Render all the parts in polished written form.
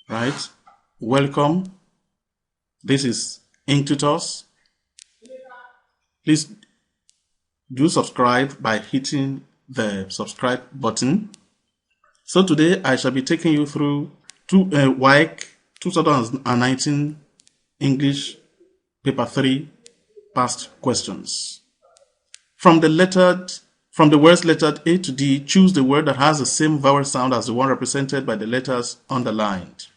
Right? Welcome. This is TUTORS. Please do subscribe by hitting the subscribe button. So today I shall be taking you through WAEC 2019 English Paper 3 past questions. From the words lettered A to D, choose the word that has the same vowel sound as the one represented by the letters underlined.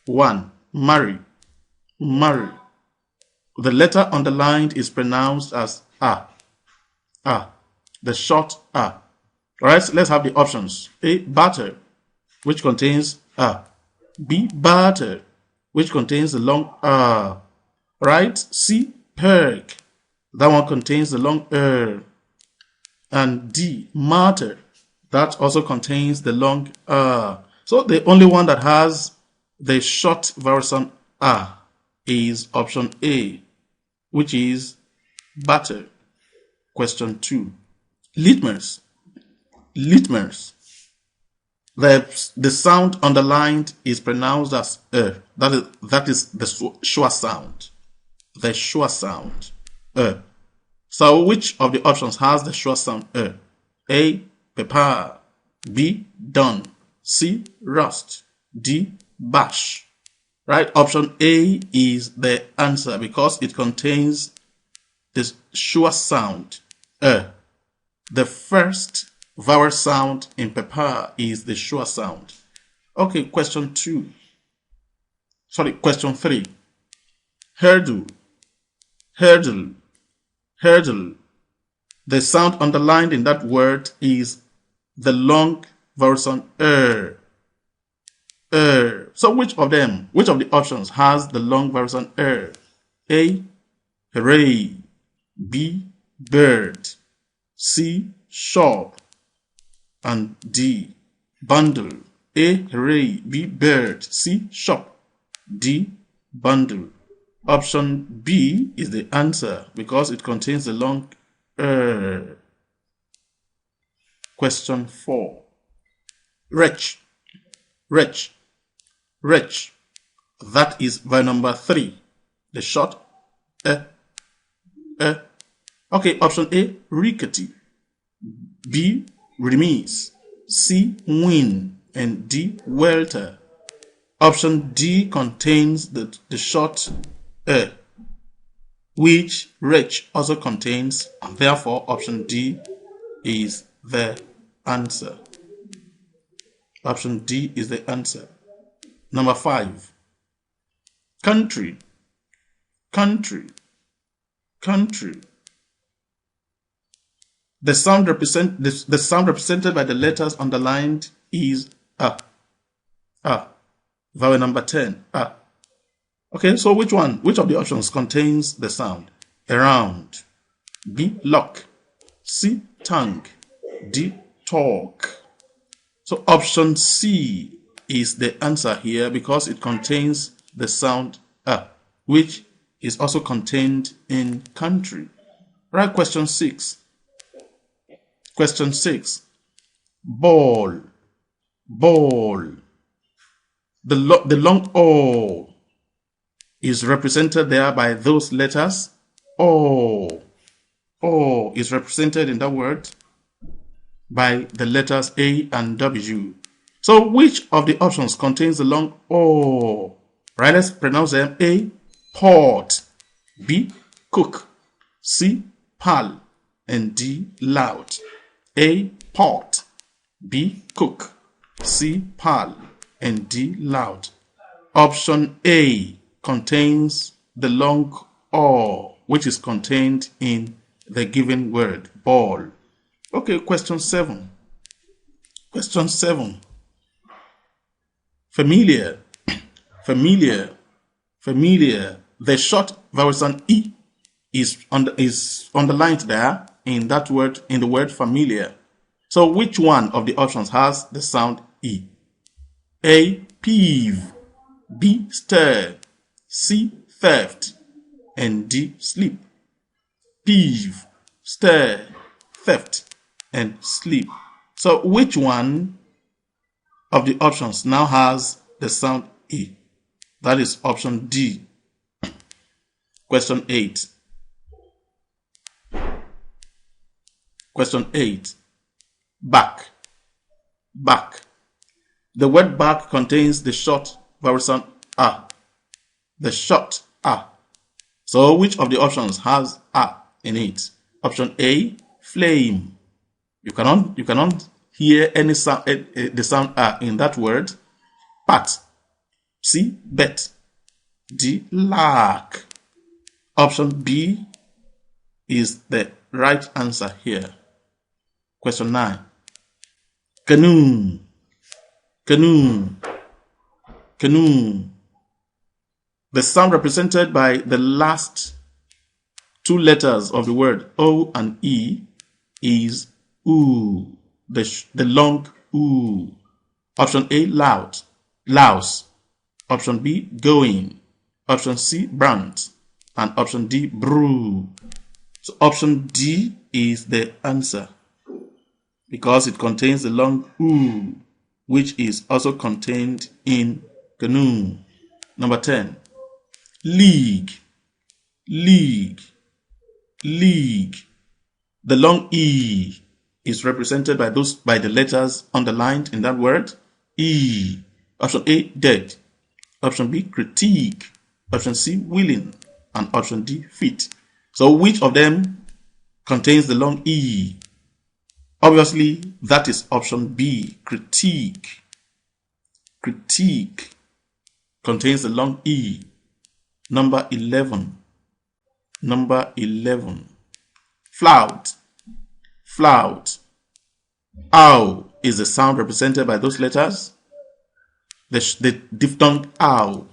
1. Marry. Marry. The letter underlined is pronounced as A. A. The short A. Alright, let's have the options. A. Batter, which contains A. B. Batter, which contains the long A. Right? C. Perk. That one contains the long And D. Matter. That also contains the long So the only one that has the short vowel sound A is option A, which is batter. Question 2. Litmus. Litmus. The sound underlined is pronounced as That is the sure sound. The sure sound. So which of the options has the short sound A. Pepper. B. Done. C. Rust. D. Bash. Right? Option A is the answer because it contains the sure sound The first vowel sound in pepper is the sure sound. Okay, question 3. Hurdle. Hurdle. Hurdle. The sound underlined in that word is the long vowel sound So which of the options has the long vowel sound A. Hooray. B. Bird. C. Shop. And D. Bundle. A. Hooray. B. Bird. C. Shop. D. Bundle. Option B is the answer because it contains the long Question 4. Wretch. Wretch. Wretch. That is vowel number 3. The short Okay, option A, rickety. B, remiss. C, win. And D, welter. Option D contains the short which wretch also contains, and therefore option D is the answer. Option D is the answer. Number 5. Country. Country. Country. The sound represented by the letters underlined is A. Vowel number 10. A. Okay, so which of the options contains the sound? Around. B. Lock. C. Tongue. D. Talk. So option C is the answer here because it contains the sound A, which is also contained in country. Right, question 6. Question 6. Ball. Ball. The long O is represented there by those letters. O is represented in that word by the letters A and W. So which of the options contains the long O? Right, let's pronounce them. A. Pot. B. Cook. C. Pal. And D. Loud. A. Pot. B. Cook. C. Pal. And D. Loud. Option A contains the long O, which is contained in the given word, ball. Okay, question 7. Question 7. Familiar. Familiar. Familiar. The short vowel sound E is underlined there in that word, in the word familiar. So which one of the options has the sound E? A. Peeve. B. Stir. C. Theft. And D. Sleep. Peeve, stir, theft, and sleep. So which one of the options now has the sound E. That is option D. Question 8. Question 8. Back. Back. The word back contains the short vowel sound A. The short A. So which of the options has A in it? Option A, flame. You cannot hear any sound, the sound A in that word. Pat. C, bet. D, lark. Option B is the right answer here. Question 9. Canoe. Canoe. Canoe. The sound represented by the last two letters of the word O and E is oo, the long oo. Option A, loud, louse. Option B, going. Option C, brand. And option D, brew. So option D is the answer because it contains the long oo, which is also contained in canoe. Number 10. League. League. League. The long E is represented by the letters underlined in that word. E. Option A, dead. Option B, critique. Option C, willing. And option D, fit. So which of them contains the long E? Obviously, that is option B, critique. Critique contains the long E. Number 11. Number 11. Flout. Flout. Ow is the sound represented by those letters. The diphthong ow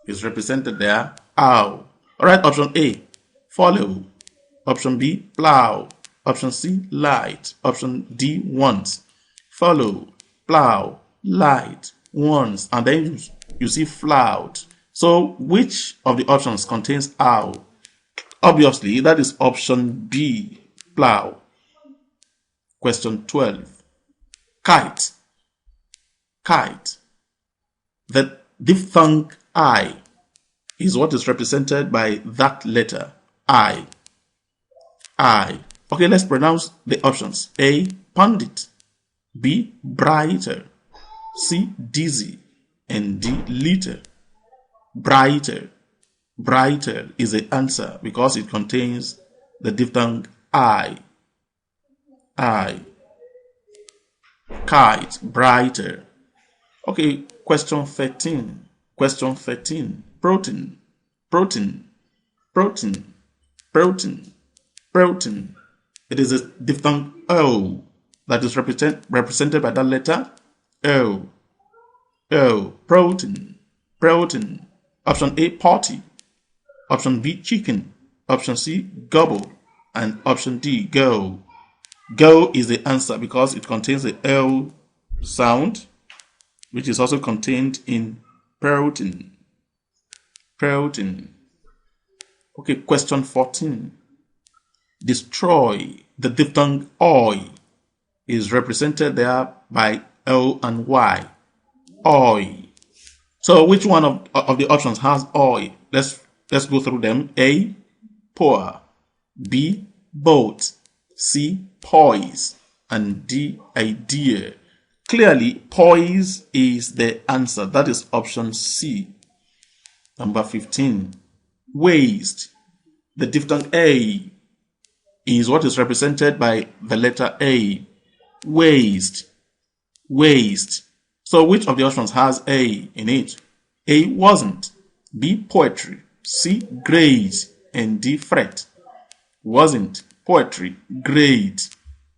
is represented there. Ow. Alright, option A, follow. Option B, plow. Option C, light. Option D, once. Follow, plow, light, once. And then you see flout. So which of the options contains ow? Obviously, that is option B, plow. Question 12. Kite. Kite. The diphthong I is what is represented by that letter, I. I. Okay, let's pronounce the options. A, pandit. B, brighter. C, dizzy. And D, litter. Brighter. Brighter is the answer because it contains the diphthong I. I. Kite, brighter. Okay, question 13. Question 13. Protein. Protein. Protein. Protein. Protein. It is a diphthong O that is represented by that letter O. O. Protein. Protein. Option A, party. Option B, chicken. Option C, gobble. And option D, go. Go is the answer because it contains the L sound, which is also contained in protein. Protein. Okay, question 14. Destroy. The diphthong oi is represented there by O and Y. Oi. So which one of the options has oi? Let's go through them. A, pour. B, boat. C, poise. And D, idea. Clearly, poise is the answer. That is option C. Number 15. Waste. The diphthong A is what is represented by the letter A. Waste. Waste. So which of the options has A in it? A, wasn't. B, poetry. C, grades. And D, fret. Wasn't, poetry, grade,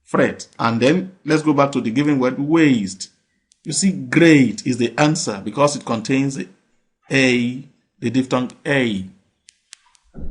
fret. And then let's go back to the given word waste. You see, grade is the answer because it contains A, the diphthong A.